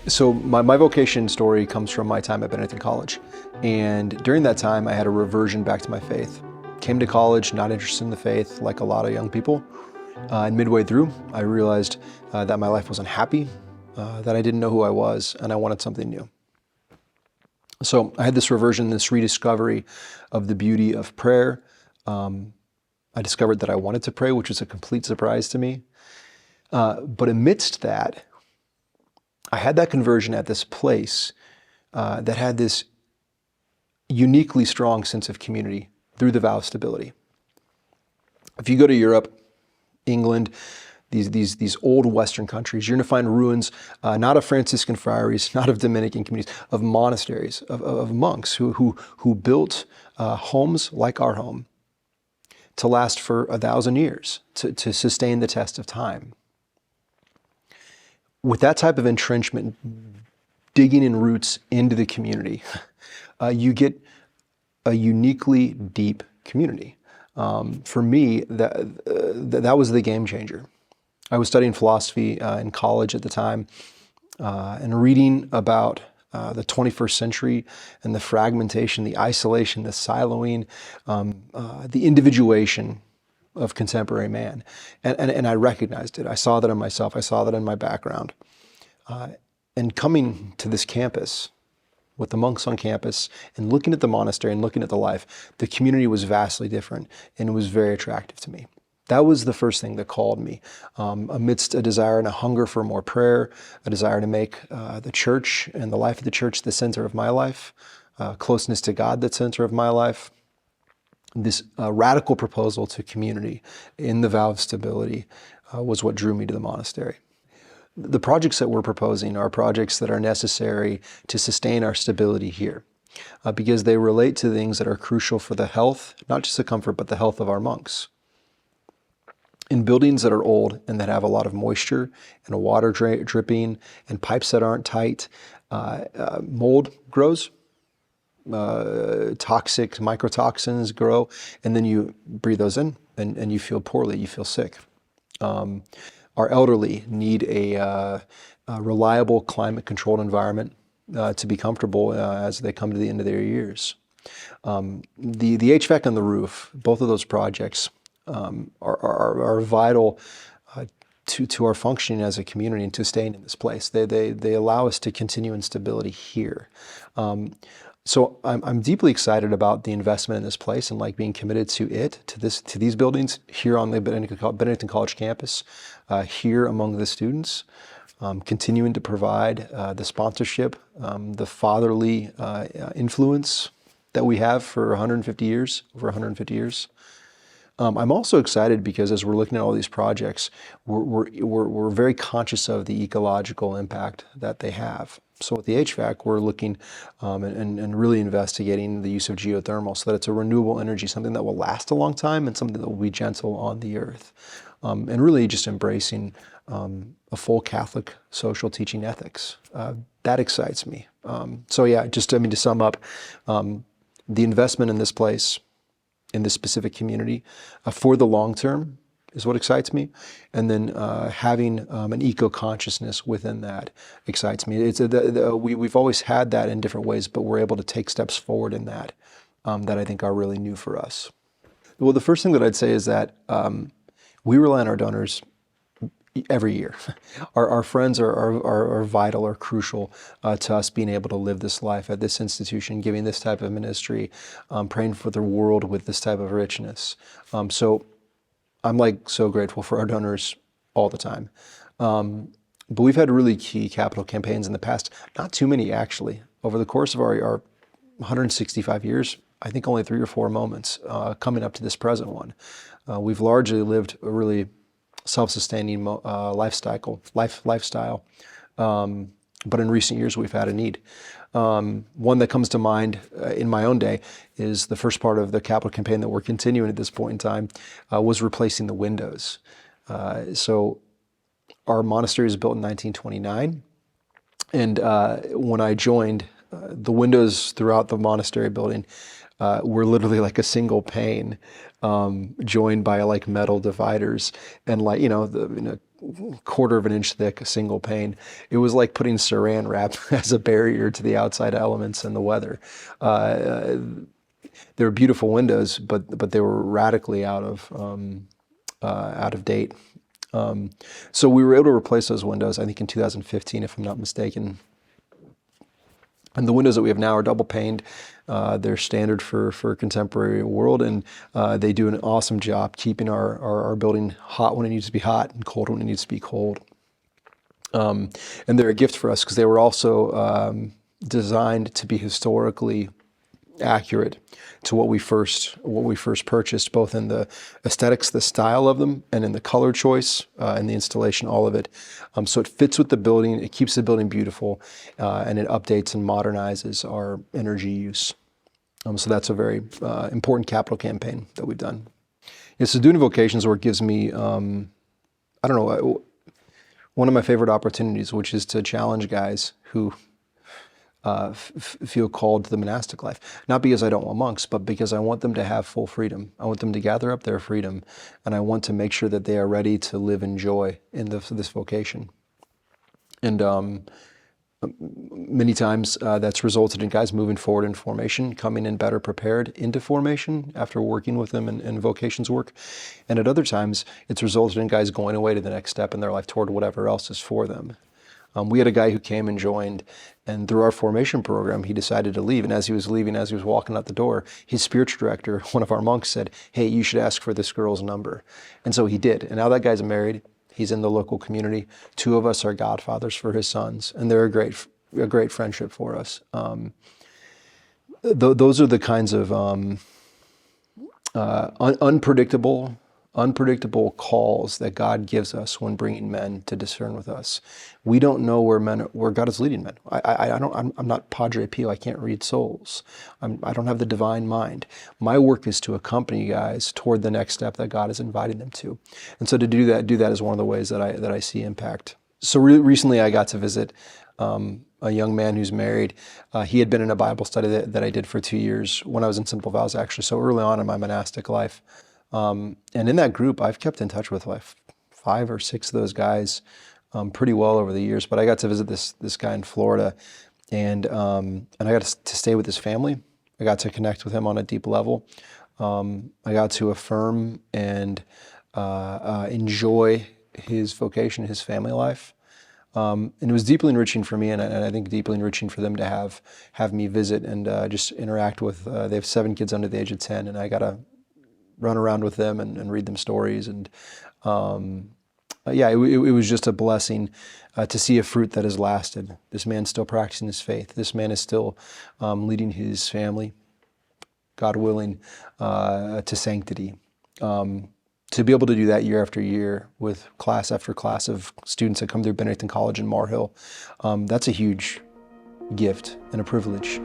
So my vocation story comes from my time at Benedict College. And during that time, I had a reversion back to my faith. Came to college, not interested in the faith like a lot of young people. And midway through, I realized that my life was unhappy, that I didn't know who I was, and I wanted something new. So I had this reversion, this rediscovery of the beauty of prayer. I discovered that I wanted to pray, which was a complete surprise to me. But amidst that, I had that conversion at this place that had this uniquely strong sense of community through the vow of stability. If you go to Europe, England, these old Western countries, you're going to find ruins, not of Franciscan friaries, not of Dominican communities, of monasteries, of monks who built homes like our home to last for 1,000 years, to sustain the test of time. With that type of entrenchment, digging in roots into the community, you get a uniquely deep community. For me, that was the game changer. I was studying philosophy in college at the time and reading about the 21st century and the fragmentation, the isolation, the siloing, the individuation of contemporary man. And I recognized it. I saw that in myself. I saw that in my background. And coming to this campus with the monks on campus and looking at the monastery and looking at the life, the community was vastly different and it was very attractive to me. That was the first thing that called me, amidst a desire and a hunger for more prayer, a desire to make the church and the life of the church the center of my life, closeness to God the center of my life. This radical proposal to community in the vow of stability was what drew me to the monastery. The projects that we're proposing are projects that are necessary to sustain our stability here because they relate to things that are crucial for the health, not just the comfort, but the health of our monks. In buildings that are old and that have a lot of moisture and water dripping and pipes that aren't tight, mold grows. Toxic microtoxins grow, and then you breathe those in and you feel poorly, you feel sick. Our elderly need a reliable climate-controlled environment to be comfortable as they come to the end of their years. The HVAC on the roof, both of those projects are vital to our functioning as a community and to staying in this place. They allow us to continue in stability here. So I'm deeply excited about the investment in this place and like being committed to these buildings here on the Benedict College campus, here among the students, continuing to provide the sponsorship, the fatherly influence that we have for 150 years, over 150 years. I'm also excited because as we're looking at all these projects, we're very conscious of the ecological impact that they have. So with the HVAC, we're looking and really investigating the use of geothermal so that it's a renewable energy, something that will last a long time and something that will be gentle on the earth. And really just embracing a full Catholic social teaching ethics. That excites me. So yeah, to sum up, the investment in this place, in this specific community, for the long term is what excites me. And then having an eco-consciousness within that excites me. We've always had that in different ways, but we're able to take steps forward in that that I think are really new for us. Well, the first thing that I'd say is that we rely on our donors every year. Our friends are vital or crucial to us being able to live this life at this institution, giving this type of ministry, praying for the world with this type of richness. So I'm so grateful for our donors all the time. But we've had really key capital campaigns in the past, not too many actually. Over the course of our 165 years, I think only 3 or 4 moments coming up to this present one. We've largely lived a really self-sustaining lifestyle. But in recent years, we've had a need. One that comes to mind in my own day is the first part of the capital campaign that we're continuing at this point in time was replacing the windows. So our monastery was built in 1929. And when I joined, the windows throughout the monastery building were literally like a single pane joined by metal dividers. And quarter of an inch thick, a single pane. It was like putting saran wrap as a barrier to the outside elements and the weather. They were beautiful windows, but they were radically out of date. So we were able to replace those windows, I think in 2015, if I'm not mistaken. And the windows that we have now are double paned. They're standard for a contemporary world, and they do an awesome job keeping our building hot when it needs to be hot and cold when it needs to be cold. And they're a gift for us because they were also designed to be historically accurate to what we first purchased, both in the aesthetics, the style of them, and in the color choice and the installation, all of it. So it fits with the building, it keeps the building beautiful, and it updates and modernizes our energy use. So that's a very important capital campaign that we've done. Yeah, so doing vocations work gives me, I don't know, one of my favorite opportunities, which is to challenge guys who feel called to the monastic life. Not because I don't want monks, but because I want them to have full freedom. I want them to gather up their freedom, and I want to make sure that they are ready to live in joy in this vocation. And many times that's resulted in guys moving forward in formation, coming in better prepared into formation after working with them in vocations work. And at other times, it's resulted in guys going away to the next step in their life toward whatever else is for them. We had a guy who came and joined, and through our formation program, he decided to leave. And as he was leaving, as he was walking out the door, his spiritual director, one of our monks, said, "Hey, you should ask for this girl's number." And so he did. And now that guy's married. He's in the local community. 2 of us are godfathers for his sons, and they're a great friendship for us. Those are the kinds of unpredictable calls that God gives us when bringing men to discern with us. We don't know where God is leading men. I'm not Padre Pio. I can't read souls. I don't have the divine mind. My work is to accompany guys toward the next step that God is inviting them to. And so to do that is one of the ways that I see impact. So recently I got to visit a young man who's married. He had been in a Bible study that I did for 2 years when I was in Simple Vows, actually, so early on in my monastic life. And in that group, I've kept in touch with like 5 or 6 of those guys pretty well over the years. But I got to visit this guy in Florida, and I got to stay with his family. I got to connect with him on a deep level. I got to affirm and enjoy his vocation, his family life. And it was deeply enriching for me, and I think deeply enriching for them to have me visit and just interact with. They have 7 kids under the age of 10, and I got to run around with them and read them stories. And it was just a blessing to see a fruit that has lasted. This man's still practicing his faith. This man is still leading his family, God willing, to sanctity. To be able to do that year after year with class after class of students that come through Benedict College in Mar Hill, that's a huge gift and a privilege.